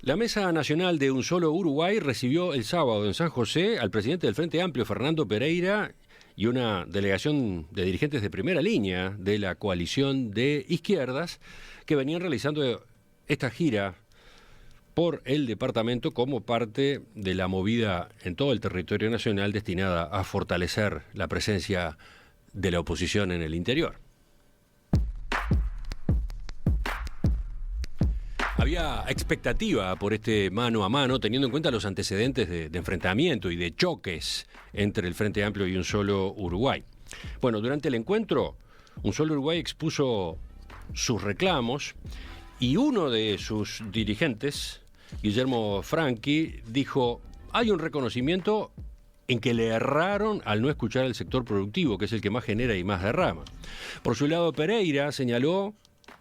La Mesa Nacional de Un Solo Uruguay recibió el sábado en San José al presidente del Frente Amplio, Fernando Pereira, y una delegación de dirigentes de primera línea de la coalición de izquierdas que venían realizando esta gira por el departamento como parte de la movida en todo el territorio nacional destinada a fortalecer la presencia de la oposición en el interior. Había expectativa por este mano a mano, teniendo en cuenta los antecedentes de enfrentamiento y de choques entre el Frente Amplio y Un Solo Uruguay. Bueno, durante el encuentro, Un Solo Uruguay expuso sus reclamos y uno de sus dirigentes, Guillermo Franchi, dijo: hay un reconocimiento en que le erraron al no escuchar al sector productivo, que es el que más genera y más derrama. Por su lado, Pereira señaló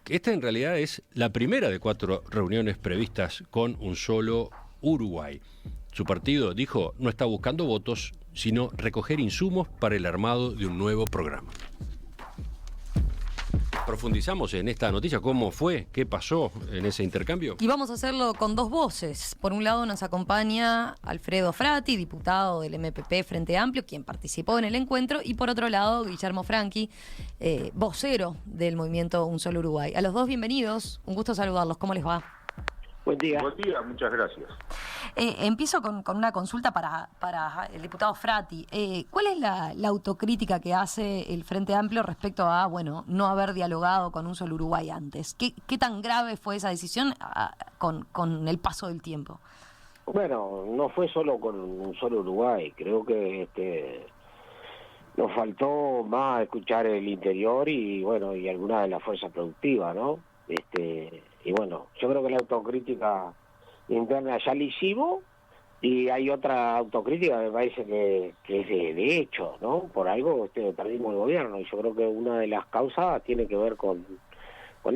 que esta en realidad es la primera de 4 reuniones previstas con Un Solo Uruguay. Su partido, dijo, no está buscando votos, sino recoger insumos para el armado de un nuevo programa. Profundizamos en esta noticia, cómo fue, qué pasó en ese intercambio. Y vamos a hacerlo con 2 voces. Por un lado nos acompaña Alfredo Frati, diputado del MPP Frente Amplio, quien participó en el encuentro, y por otro lado Guillermo Franchi, vocero del movimiento Un Solo Uruguay. A los dos bienvenidos, un gusto saludarlos. ¿Cómo les va? Buen día. Buen día, muchas gracias. Empiezo con una consulta para el diputado Frati. ¿Cuál es la autocrítica que hace el Frente Amplio respecto a, no haber dialogado con Un Solo Uruguay antes? ¿Qué tan grave fue esa decisión con el paso del tiempo? Bueno, no fue solo con Un Solo Uruguay. Creo que nos faltó más escuchar el interior y alguna de las fuerzas productivas, ¿no? Yo creo que la autocrítica interna ya la hicimos y hay otra autocrítica que me parece que es de hecho, ¿no? Por algo perdimos el gobierno y yo creo que una de las causas tiene que ver con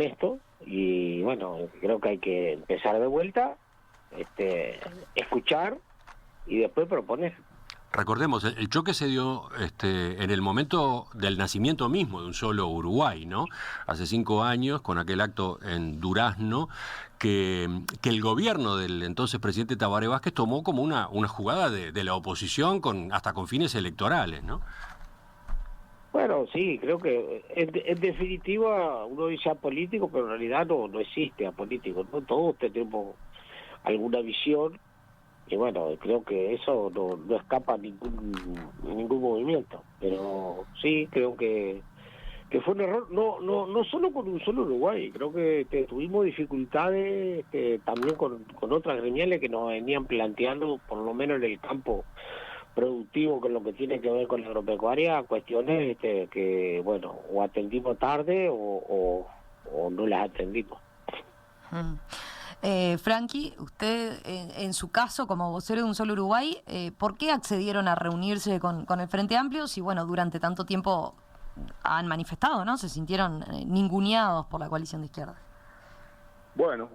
esto y creo que hay que empezar de vuelta, escuchar y después proponer. Recordemos, el choque se dio en el momento del nacimiento mismo de Un Solo Uruguay, ¿no? Hace 5 años, con aquel acto en Durazno, que el gobierno del entonces presidente Tabaré Vázquez tomó como una jugada de la oposición hasta con fines electorales, ¿no? Bueno, sí, creo que en definitiva uno dice apolítico, pero en realidad no existe apolítico, ¿no? Todos tenemos alguna visión. Y creo que eso no escapa a ningún movimiento. Pero sí, creo que fue un error, no solo con Un Solo Uruguay. Creo que tuvimos dificultades también con otras gremiales que nos venían planteando, por lo menos en el campo productivo, con lo que tiene que ver con la agropecuaria, cuestiones que, o atendimos tarde o no las atendimos. Franchi, usted en su caso como vocero de Un Solo Uruguay, ¿por qué accedieron a reunirse con el Frente Amplio si durante tanto tiempo han manifestado, ¿no? Se sintieron ninguneados por la coalición de izquierda? Bueno,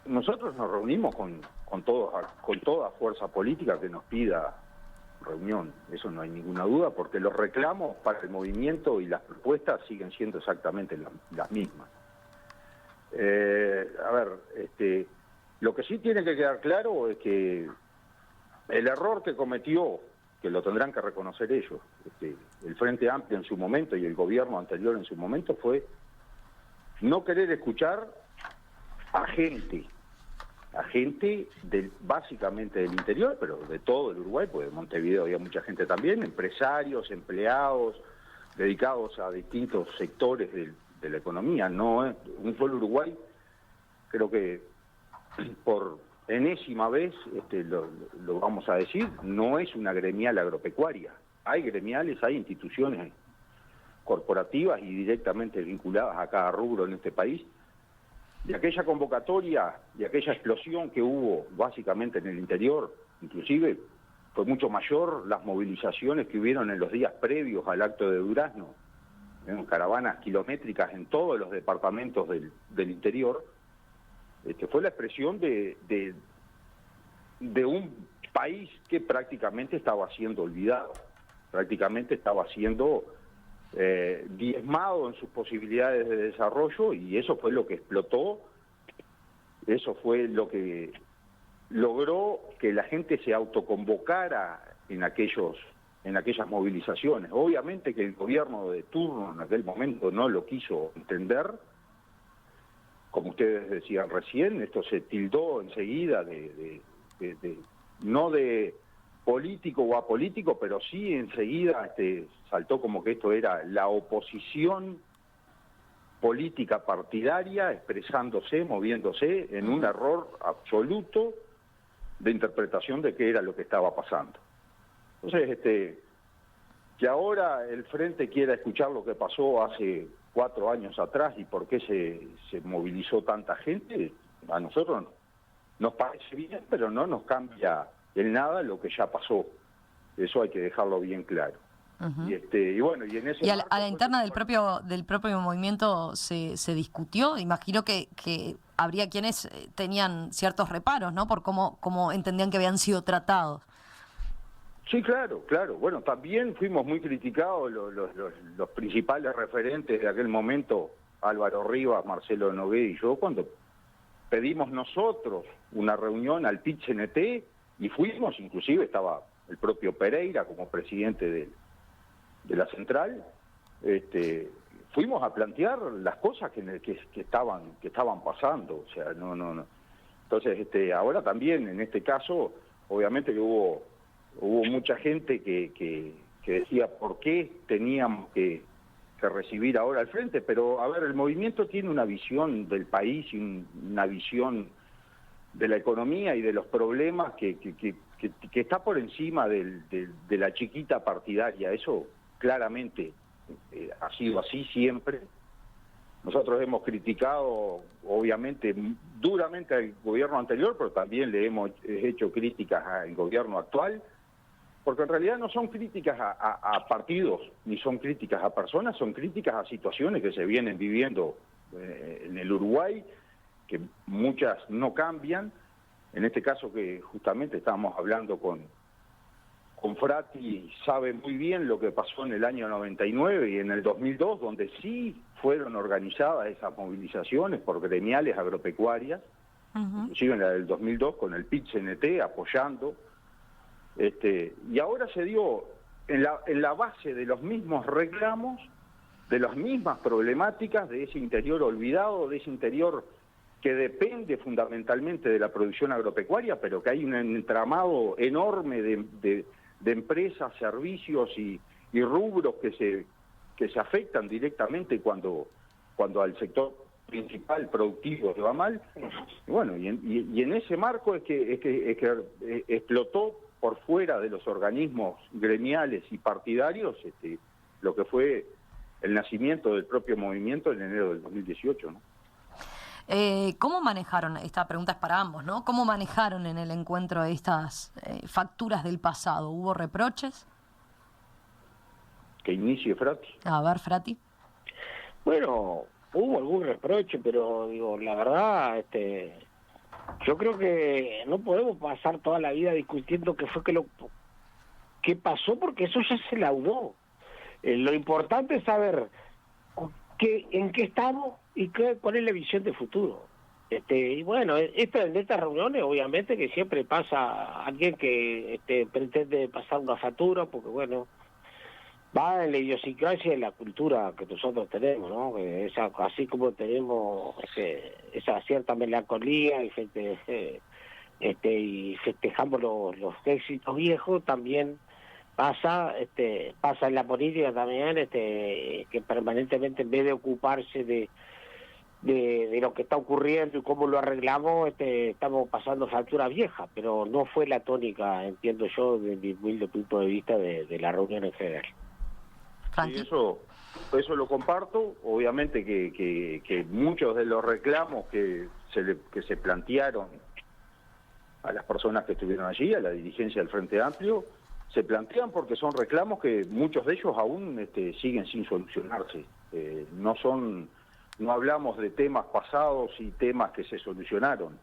nosotros nos reunimos con toda fuerza política que nos pida reunión, eso no hay ninguna duda, porque los reclamos para el movimiento y las propuestas siguen siendo exactamente las mismas. Lo que sí tiene que quedar claro es que el error que cometió, que lo tendrán que reconocer ellos, el Frente Amplio en su momento y el gobierno anterior en su momento, fue no querer escuchar a gente básicamente del interior, pero de todo el Uruguay, porque en Montevideo había mucha gente también, empresarios, empleados, dedicados a distintos sectores de la economía. No, Un Solo Uruguay, creo que por enésima vez lo vamos a decir, no es una gremial agropecuaria. Hay gremiales, hay instituciones corporativas y directamente vinculadas a cada rubro en este país. De aquella convocatoria, de aquella explosión que hubo básicamente en el interior, inclusive fue mucho mayor las movilizaciones que hubieron en los días previos al acto de Durazno, en caravanas kilométricas en todos los departamentos del interior. Fue la expresión de un país que prácticamente estaba siendo olvidado, prácticamente estaba siendo diezmado en sus posibilidades de desarrollo, y eso fue lo que explotó Eso fue lo que logró que la gente se autoconvocara en aquellas movilizaciones. Obviamente que el gobierno de turno en aquel momento no lo quiso entender. Como ustedes decían recién, esto se tildó enseguida no de político o apolítico, pero sí enseguida saltó como que esto era la oposición política partidaria expresándose, moviéndose en un error absoluto de interpretación de qué era lo que estaba pasando. Entonces, que ahora el Frente quiera escuchar lo que pasó hace 4 años atrás y por qué se movilizó tanta gente, a nosotros nos parece bien, pero no nos cambia en nada lo que ya pasó. Eso hay que dejarlo bien claro. Uh-huh. Y bueno, y en ese ¿Y a la interna del propio movimiento se discutió? Imagino que habría quienes tenían ciertos reparos, ¿no? Por cómo entendían que habían sido tratados. Sí, claro. Bueno, también fuimos muy criticados los principales referentes de aquel momento, Álvaro Rivas, Marcelo Nogué y yo, cuando pedimos nosotros una reunión al PIT-CNT y fuimos, inclusive estaba el propio Pereira como presidente de la central, fuimos a plantear las cosas que estaban pasando, o sea, no. Entonces, ahora también en este caso, obviamente que hubo mucha gente que decía por qué teníamos que recibir ahora al Frente, pero a ver, el movimiento tiene una visión del país y una visión de la economía y de los problemas que está por encima de la chiquita partidaria. Eso claramente ha sido así siempre. Nosotros hemos criticado, obviamente, duramente al gobierno anterior, pero también le hemos hecho críticas al gobierno actual, porque en realidad no son críticas a partidos, ni son críticas a personas, son críticas a situaciones que se vienen viviendo en el Uruguay, que muchas no cambian. En este caso que justamente estábamos hablando con Frati, sabe muy bien lo que pasó en el año 99 y en el 2002, donde sí fueron organizadas esas movilizaciones por gremiales agropecuarias, uh-huh. Inclusive en la del 2002 con el PIT-CNT apoyando, y ahora se dio en la base de los mismos reclamos, de las mismas problemáticas, de ese interior olvidado, de ese interior que depende fundamentalmente de la producción agropecuaria, pero que hay un entramado enorme de empresas, servicios y rubros que se afectan directamente cuando al sector principal productivo le va mal. Bueno, y en ese marco es que explotó por fuera de los organismos gremiales y partidarios lo que fue el nacimiento del propio movimiento en enero del 2018, ¿no? ¿Cómo manejaron, esta pregunta es para ambos, ¿no? ¿Cómo manejaron en el encuentro estas facturas del pasado? ¿Hubo reproches? Que inicie Frati. A ver, Frati. Bueno, hubo algún reproche, pero digo, la verdad, yo creo que no podemos pasar toda la vida discutiendo qué fue qué pasó, porque eso ya se laudó. Lo importante es saber en qué estamos y cuál es la visión de futuro. Y bueno, en estas reuniones obviamente que siempre pasa alguien que pretende pasar una factura, porque bueno, va en la idiosincrasia de la cultura que nosotros tenemos, ¿no? Así como tenemos esa cierta melancolía y festejamos los éxitos viejos, también pasa en la política también, que permanentemente en vez de ocuparse de lo que está ocurriendo y cómo lo arreglamos, estamos pasando factura vieja, pero no fue la tónica, entiendo yo, desde mi humilde punto de vista de la reunión en general. Sí, eso lo comparto. Obviamente que muchos de los reclamos que se plantearon a las personas que estuvieron allí, a la dirigencia del Frente Amplio, se plantean porque son reclamos que muchos de ellos aún siguen sin solucionarse. No hablamos de temas pasados y temas que se solucionaron.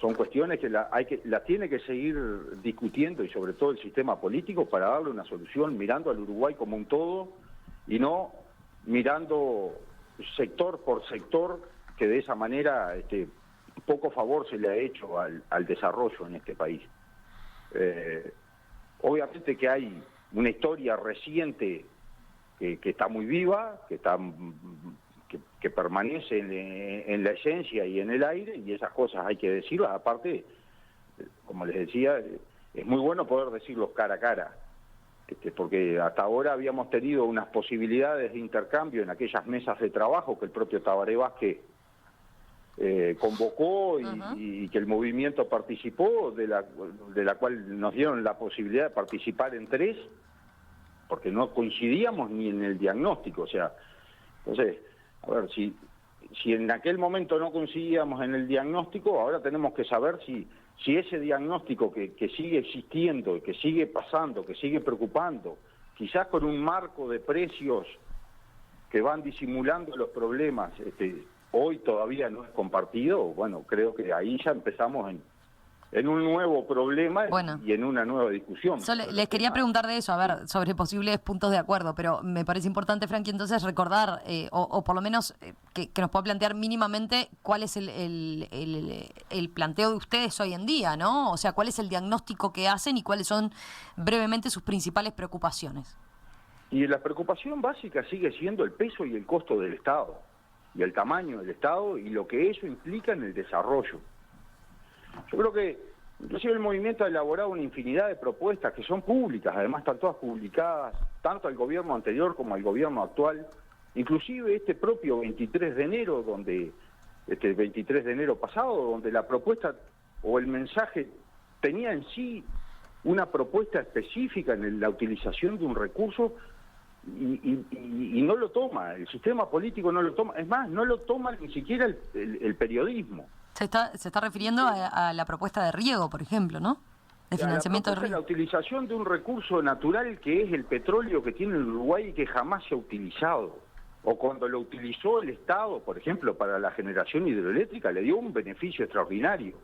Son cuestiones que las tiene que seguir discutiendo, y sobre todo el sistema político, para darle una solución mirando al Uruguay como un todo y no mirando sector por sector, que de esa manera poco favor se le ha hecho al desarrollo en este país. Obviamente que hay una historia reciente que está muy viva, que permanece en la esencia y en el aire, y esas cosas hay que decirlas. Aparte, como les decía, es muy bueno poder decirlos cara a cara, porque hasta ahora habíamos tenido unas posibilidades de intercambio en aquellas mesas de trabajo que el propio Tabaré Vázquez convocó y que el movimiento participó, de la cual nos dieron la posibilidad de participar en 3, porque no coincidíamos ni en el diagnóstico. O sea, entonces, a ver, si en aquel momento no coincidíamos en el diagnóstico, ahora tenemos que saber si ese diagnóstico que sigue existiendo, que sigue pasando, que sigue preocupando, quizás con un marco de precios que van disimulando los problemas, hoy todavía no es compartido. Bueno, creo que ahí ya empezamos en un nuevo problema y en una nueva discusión. Les quería preguntar de eso, a ver, sobre posibles puntos de acuerdo, pero me parece importante, Frankie, entonces recordar, o por lo menos que nos pueda plantear mínimamente cuál es el planteo de ustedes hoy en día, ¿no? O sea, cuál es el diagnóstico que hacen y cuáles son brevemente sus principales preocupaciones. Y la preocupación básica sigue siendo el peso y el costo del Estado, y el tamaño del Estado, y lo que eso implica en el desarrollo. Yo creo que inclusive el movimiento ha elaborado una infinidad de propuestas que son públicas, además están todas publicadas, tanto al gobierno anterior como al gobierno actual, inclusive este propio 23 de enero, este 23 de enero pasado, donde la propuesta o el mensaje tenía en sí una propuesta específica en la utilización de un recurso y no lo toma, el sistema político no lo toma, es más, no lo toma ni siquiera el periodismo. Se está refiriendo a la propuesta de riego, por ejemplo, ¿no? De financiamiento de riego. La utilización de un recurso natural que es el petróleo que tiene el Uruguay y que jamás se ha utilizado. O cuando lo utilizó el Estado, por ejemplo, para la generación hidroeléctrica, le dio un beneficio extraordinario.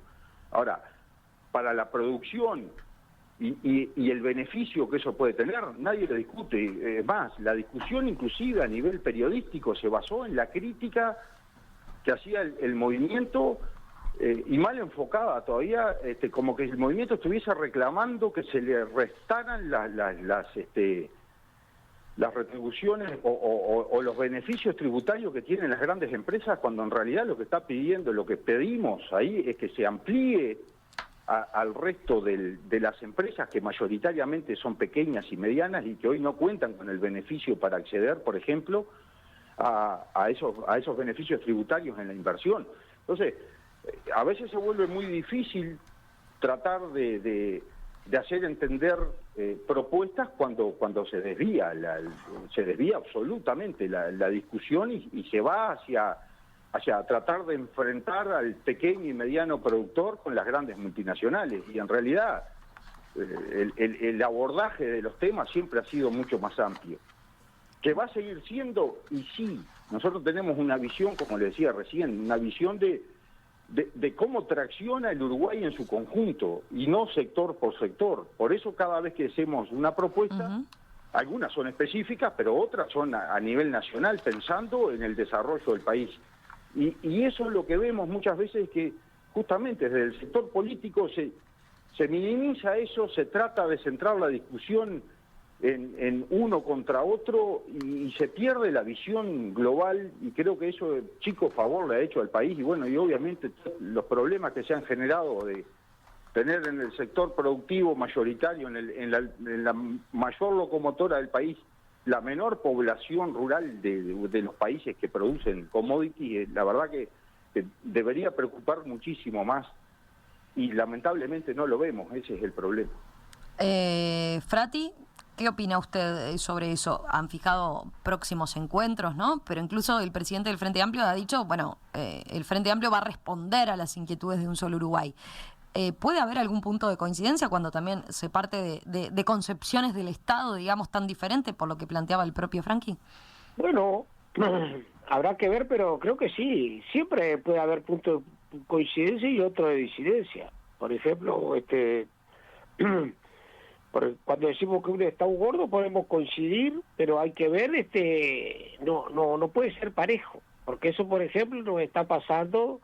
Ahora, para la producción y el beneficio que eso puede tener, nadie lo discute. Es más, la discusión inclusive a nivel periodístico se basó en la crítica que hacía el movimiento, y mal enfocada todavía, como que el movimiento estuviese reclamando que se le restaran las retribuciones o los beneficios tributarios que tienen las grandes empresas, cuando en realidad lo que está pidiendo, lo que pedimos ahí es que se amplíe al resto de las empresas que mayoritariamente son pequeñas y medianas y que hoy no cuentan con el beneficio para acceder, por ejemplo, a esos beneficios tributarios en la inversión. Entonces, a veces se vuelve muy difícil tratar de hacer entender propuestas cuando se desvía absolutamente la discusión y se va hacia tratar de enfrentar al pequeño y mediano productor con las grandes multinacionales. Y en realidad el abordaje de los temas siempre ha sido mucho más amplio. Que va a seguir siendo, y sí, nosotros tenemos una visión, como le decía recién, una visión de cómo tracciona el Uruguay en su conjunto, y no sector por sector. Por eso cada vez que hacemos una propuesta, algunas son específicas, pero otras son a nivel nacional, pensando en el desarrollo del país. Y eso es lo que vemos muchas veces, que justamente desde el sector político se minimiza eso, se trata de centrar la discusión en uno contra otro y se pierde la visión global, y creo que eso chico favor le ha hecho al país. Y bueno, y obviamente los problemas que se han generado de tener en el sector productivo mayoritario, en la mayor locomotora del país, la menor población rural de los países que producen commodities, la verdad que debería preocupar muchísimo más, y lamentablemente no lo vemos. Ese es el problema. Frati, ¿qué opina usted sobre eso? Han fijado próximos encuentros, ¿no? Pero incluso el presidente del Frente Amplio ha dicho, bueno, el Frente Amplio va a responder a las inquietudes de un solo Uruguay. ¿Puede haber algún punto de coincidencia cuando también se parte de concepciones del Estado, digamos, tan diferentes, por lo que planteaba el propio Frankie? Bueno, habrá que ver, pero creo que sí. Siempre puede haber puntos de coincidencia y otro de disidencia. Por ejemplo, cuando decimos que un Estado gordo podemos coincidir, pero hay que ver, no puede ser parejo, porque eso, por ejemplo, nos está pasando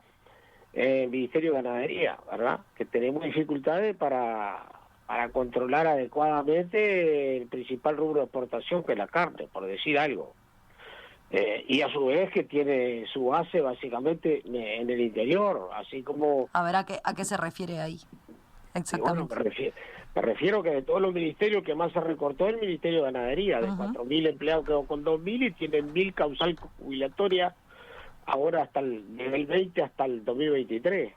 el Ministerio de Ganadería, ¿verdad? Que tenemos dificultades para controlar adecuadamente el principal rubro de exportación, que es la carne, por decir algo. Y a su vez que tiene su base básicamente en el interior, así como... A ver, ¿a qué se refiere ahí? Exactamente. Bueno, me refiero que de todos los ministerios que más se recortó es el Ministerio de Ganadería, de 4.000 empleados quedó con 2.000 y tienen 1.000 causal jubilatoria ahora hasta desde el 20 hasta el 2023.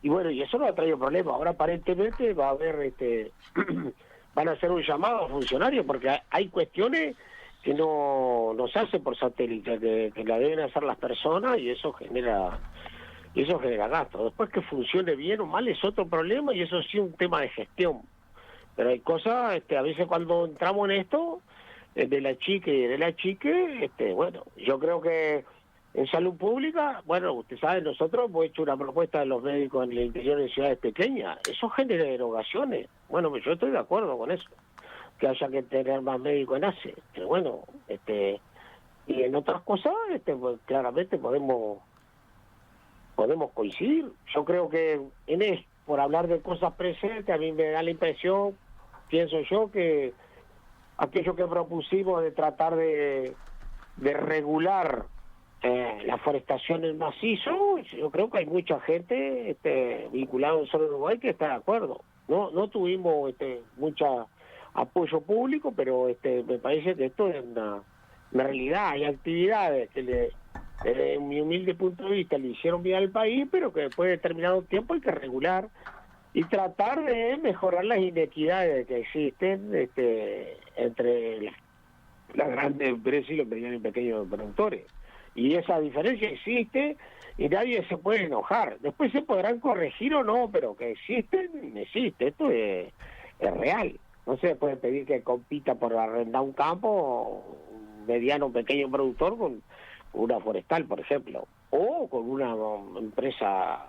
Y bueno, y eso no ha traído problemas. Ahora aparentemente va a haber, van a hacer un llamado a funcionarios, porque hay cuestiones que no se hace por satélite, que la deben hacer las personas, y eso genera gasto. Después que funcione bien o mal es otro problema, y eso sí es un tema de gestión. Pero hay cosas, a veces cuando entramos en esto, de la chique, bueno, yo creo que en salud pública, bueno, usted sabe, nosotros hemos hecho una propuesta de los médicos en el interior de ciudades pequeñas. Eso genera derogaciones. Bueno, pues yo estoy de acuerdo con eso, que haya que tener más médicos en ACE. Pero bueno, y en otras cosas, pues, claramente podemos coincidir. Yo creo que por hablar de cosas presentes, a mí me da la impresión, pienso yo, que aquello que propusimos de tratar de regular la forestación en macizo, yo creo que hay mucha gente vinculada en Solo Uruguay que está de acuerdo. No tuvimos mucho apoyo público, pero me parece que esto es una realidad. Hay actividades que desde mi humilde punto de vista le hicieron bien al país, pero que después de determinado tiempo hay que regular y tratar de mejorar las inequidades que existen entre las grandes empresas y los medianos y pequeños productores. Y esa diferencia existe y nadie se puede enojar. Después se podrán corregir o no, pero que existe. Esto es real. No se puede pedir que compita por arrendar un campo, un mediano o pequeño productor con una forestal, por ejemplo, o con una empresa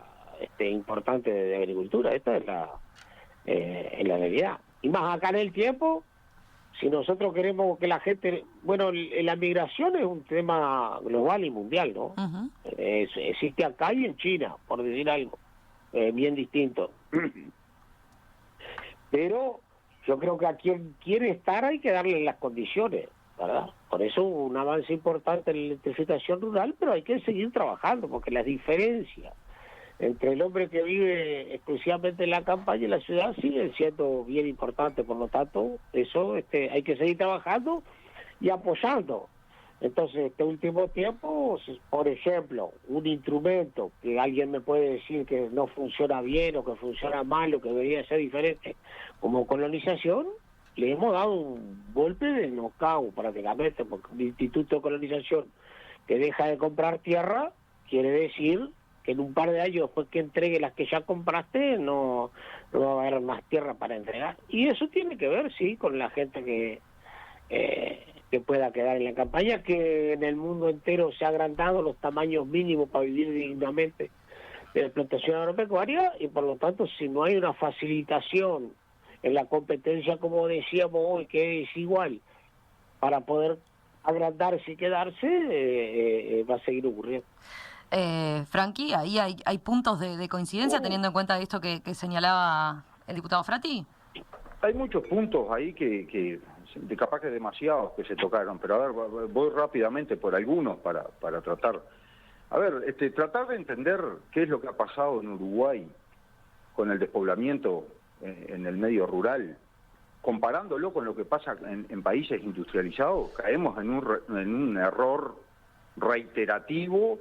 importante de agricultura. Esta es la realidad. Y más acá en el tiempo, si nosotros queremos que la gente... Bueno, la migración es un tema global y mundial, ¿no? Existe acá y en China, por decir algo, bien distinto. Pero yo creo que a quien quiere estar hay que darle las condiciones, ¿verdad? Por eso un avance importante en la electrificación rural, pero hay que seguir trabajando, porque las diferencias entre el hombre que vive exclusivamente en la campaña y la ciudad siguen siendo bien importantes. Por lo tanto, eso hay que seguir trabajando y apoyando. Entonces, este último tiempo, por ejemplo, un instrumento que alguien me puede decir que no funciona bien o que funciona mal o que debería ser diferente, como colonización, le hemos dado un golpe de knockout prácticamente, porque un instituto de colonización que deja de comprar tierra quiere decir que en un par de años después que entregue las que ya compraste no va a haber más tierra para entregar. Y eso tiene que ver, sí, con la gente que pueda quedar en la campaña, que en el mundo entero se ha agrandado los tamaños mínimos para vivir dignamente de la explotación agropecuaria, y por lo tanto, si no hay una facilitación en la competencia, como decíamos hoy, que es igual, para poder agrandarse y quedarse, va a seguir ocurriendo. Franqui, ahí hay puntos de coincidencia teniendo en cuenta esto que señalaba el diputado Frati. Hay muchos puntos ahí que capaz que demasiados que se tocaron, pero a ver, voy rápidamente por algunos para tratar. A ver, tratar de entender qué es lo que ha pasado en Uruguay con el despoblamiento en el medio rural, comparándolo con lo que pasa en países industrializados, caemos en un error reiterativo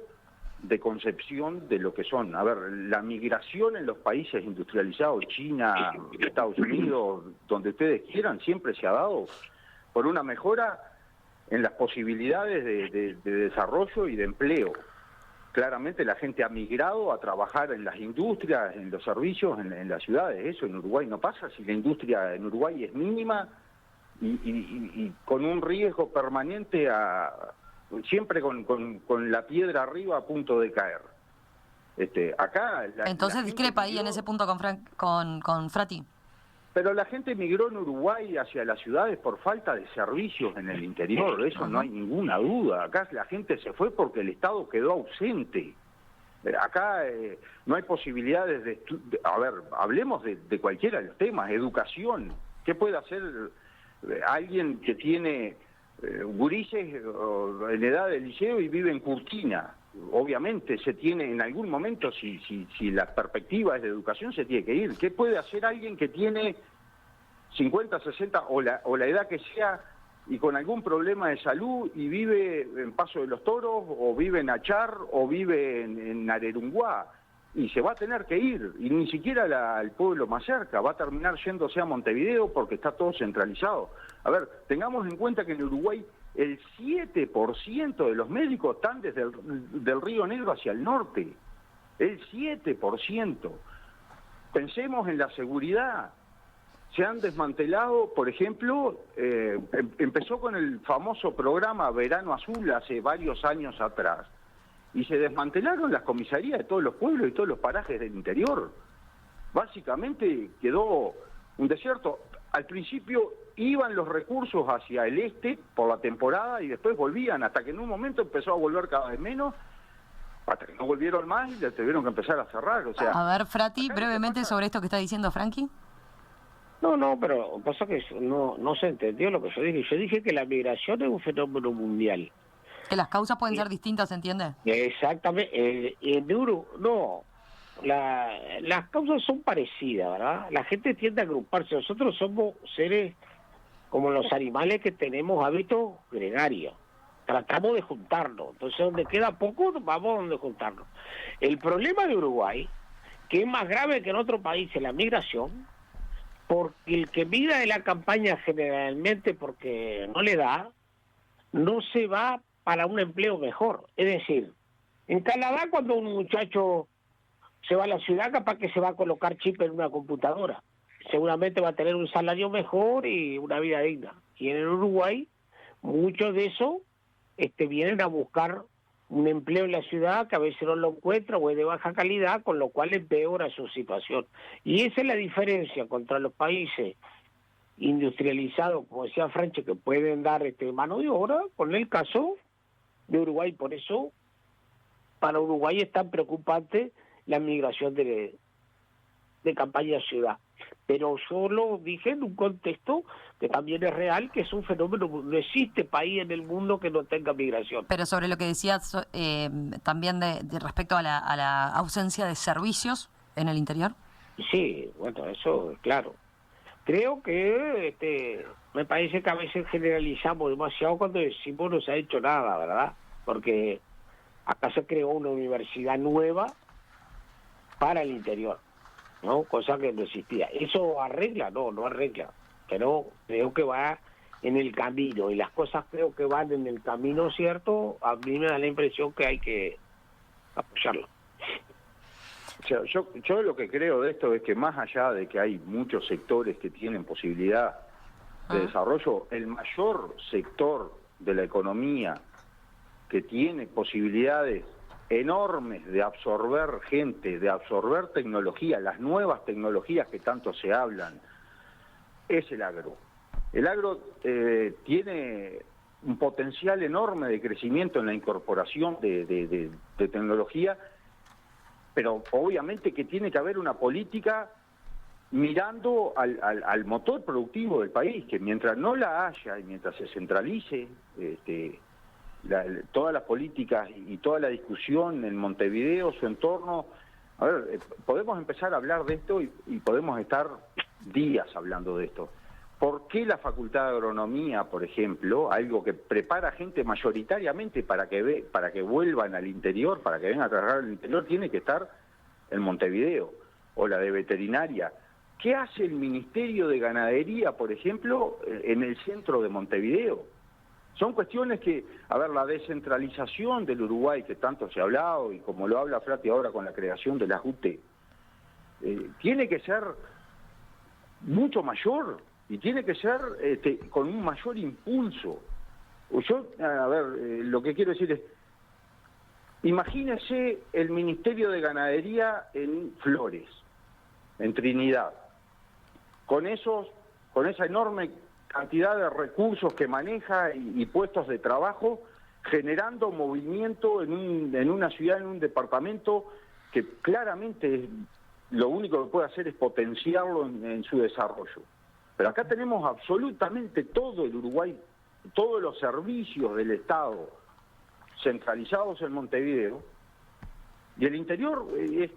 de concepción de lo que son. A ver, la migración en los países industrializados, China, Estados Unidos, donde ustedes quieran, siempre se ha dado por una mejora en las posibilidades de desarrollo y de empleo. Claramente la gente ha migrado a trabajar en las industrias, en los servicios, en las ciudades. Eso en Uruguay no pasa, si la industria en Uruguay es mínima y con un riesgo permanente siempre con la piedra arriba a punto de caer. Acá... Entonces discrepa ahí en ese punto con Frati. Pero la gente migró en Uruguay hacia las ciudades por falta de servicios en el interior, de eso no hay ninguna duda. Acá la gente se fue porque el Estado quedó ausente. Acá no hay posibilidades a ver, hablemos de cualquiera de los temas, educación. ¿Qué puede hacer alguien que tiene gurises en edad de liceo y vive en Curtina? Obviamente se tiene, en algún momento, si la perspectiva es de educación, se tiene que ir. ¿Qué puede hacer alguien que tiene 50, 60 o la edad que sea y con algún problema de salud y vive en Paso de los Toros o vive en Achar o vive en Arerunguá? Y se va a tener que ir, y ni siquiera el pueblo más cerca, va a terminar yéndose a Montevideo porque está todo centralizado. A ver, tengamos en cuenta que en Uruguay el 7% de los médicos están desde del Río Negro hacia el norte, el 7%. Pensemos en la seguridad. Se han desmantelado, por ejemplo, empezó con el famoso programa Verano Azul hace varios años atrás, y se desmantelaron las comisarías de todos los pueblos y todos los parajes del interior. Básicamente quedó un desierto. Al principio iban los recursos hacia el este por la temporada y después volvían, hasta que en un momento empezó a volver cada vez menos, hasta que no volvieron más y le tuvieron que empezar a cerrar. O sea, a ver, Frati, brevemente sobre esto que está diciendo Frankie. No, pero pasa que no se entendió lo que yo dije. Yo dije que la migración es un fenómeno mundial. Que las causas pueden ser distintas, ¿se entiende? Exactamente. En no, las causas son parecidas, ¿verdad? La gente tiende a agruparse. Nosotros somos seres como los animales que tenemos hábitos gregarios. Tratamos de juntarnos. Entonces, donde queda poco, vamos a donde juntarnos. El problema de Uruguay, que es más grave que en otro país, es la migración, porque el que migra de la campaña generalmente porque no le da, no se va para un empleo mejor. Es decir, en Canadá cuando un muchacho se va a la ciudad, capaz que se va a colocar chip en una computadora. Seguramente va a tener un salario mejor y una vida digna. Y en el Uruguay, muchos de esos vienen a buscar un empleo en la ciudad que a veces no lo encuentra o es de baja calidad, con lo cual empeora su situación. Y esa es la diferencia contra los países industrializados, como decía Franche, que pueden dar mano de obra, con el caso de Uruguay. Por eso, para Uruguay es tan preocupante la migración de campaña a ciudad. Pero yo lo dije en un contexto que también es real, que es un fenómeno, no existe país en el mundo que no tenga migración. Pero sobre lo que decías también de respecto a la ausencia de servicios en el interior. Sí, bueno, eso es claro. Creo que me parece que a veces generalizamos demasiado cuando decimos no se ha hecho nada, ¿verdad? Porque acá se creó una universidad nueva para el interior, ¿no? Cosa que no existía. ¿Eso arregla? No arregla. Pero creo que va en el camino, y las cosas creo que van en el camino cierto. A mí me da la impresión que hay que apoyarlo. O sea, yo lo que creo de esto es que más allá de que hay muchos sectores que tienen posibilidad de desarrollo, el mayor sector de la economía que tiene posibilidades enormes de absorber gente, de absorber tecnología, las nuevas tecnologías que tanto se hablan, es el agro. El agro tiene un potencial enorme de crecimiento en la incorporación de tecnología, pero obviamente que tiene que haber una política mirando al motor productivo del país, que mientras no la haya y mientras se centralice todas las políticas y toda la discusión en Montevideo, su entorno, a ver, podemos empezar a hablar de esto y podemos estar días hablando de esto. ¿Por qué la Facultad de Agronomía, por ejemplo, algo que prepara gente mayoritariamente para que vuelvan al interior, para que vengan a trabajar al interior, tiene que estar en Montevideo? O la de veterinaria. ¿Qué hace el Ministerio de Ganadería, por ejemplo, en el centro de Montevideo? Son cuestiones que, a ver, la descentralización del Uruguay, que tanto se ha hablado, y como lo habla Frati ahora con la creación de la UTE, tiene que ser mucho mayor, y tiene que ser con un mayor impulso. Yo, a ver, lo que quiero decir es, imagínese el Ministerio de Ganadería en Flores, en Trinidad, con esa enorme cantidad de recursos que maneja y puestos de trabajo, generando movimiento en una ciudad, en un departamento que claramente lo único que puede hacer es potenciarlo en su desarrollo. Pero acá tenemos absolutamente todo el Uruguay, todos los servicios del Estado centralizados en Montevideo, y el interior es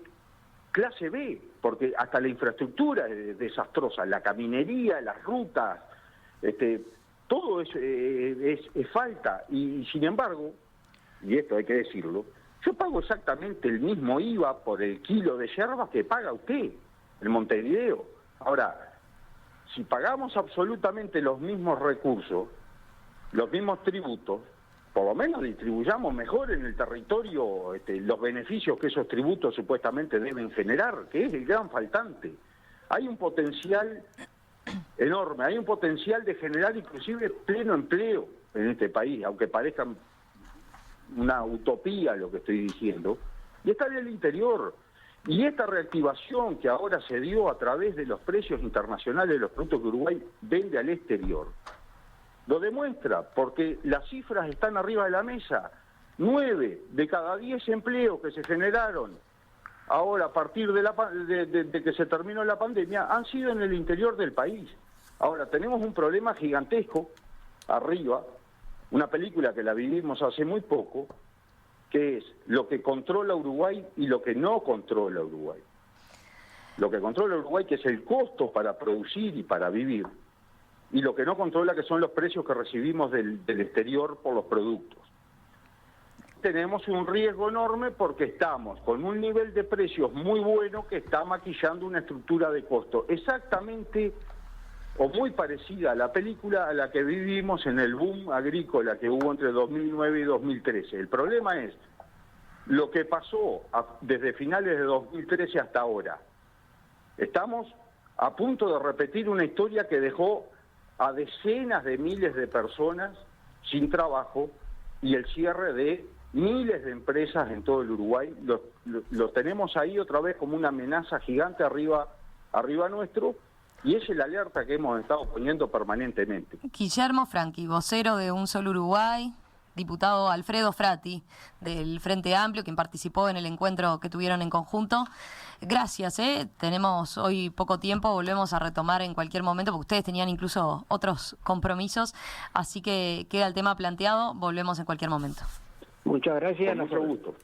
clase B, porque hasta la infraestructura es desastrosa, la caminería, las rutas, todo es falta, y sin embargo, y esto hay que decirlo, yo pago exactamente el mismo IVA por el kilo de yerba que paga usted en Montevideo. Ahora, si pagamos absolutamente los mismos recursos, los mismos tributos, por lo menos distribuyamos mejor en el territorio los beneficios que esos tributos supuestamente deben generar, que es el gran faltante. Hay un potencial enorme, hay un potencial de generar inclusive pleno empleo en este país, aunque parezca una utopía lo que estoy diciendo, y está en el interior. Y esta reactivación que ahora se dio a través de los precios internacionales de los productos que Uruguay vende al exterior, lo demuestra, porque las cifras están arriba de la mesa. 9 de cada 10 empleos que se generaron ahora a partir de que se terminó la pandemia han sido en el interior del país. Ahora, tenemos un problema gigantesco arriba, una película que la vivimos hace muy poco, que es lo que controla Uruguay y lo que no controla Uruguay. Lo que controla Uruguay, que es el costo para producir y para vivir, y lo que no controla, que son los precios que recibimos del exterior por los productos. Tenemos un riesgo enorme porque estamos con un nivel de precios muy bueno que está maquillando una estructura de costo exactamente o muy parecida a la película a la que vivimos en el boom agrícola que hubo entre 2009 y 2013. El problema es lo que pasó desde finales de 2013 hasta ahora. Estamos a punto de repetir una historia que dejó a decenas de miles de personas sin trabajo y el cierre de miles de empresas en todo el Uruguay. Lo tenemos ahí otra vez como una amenaza gigante arriba nuestro, y es el alerta que hemos estado poniendo permanentemente. Guillermo Franchi, vocero de Un Solo Uruguay, diputado Alfredo Frati del Frente Amplio, quien participó en el encuentro que tuvieron en conjunto. Gracias, tenemos hoy poco tiempo, volvemos a retomar en cualquier momento, porque ustedes tenían incluso otros compromisos, así que queda el tema planteado, volvemos en cualquier momento. Muchas gracias. Con mucho gusto.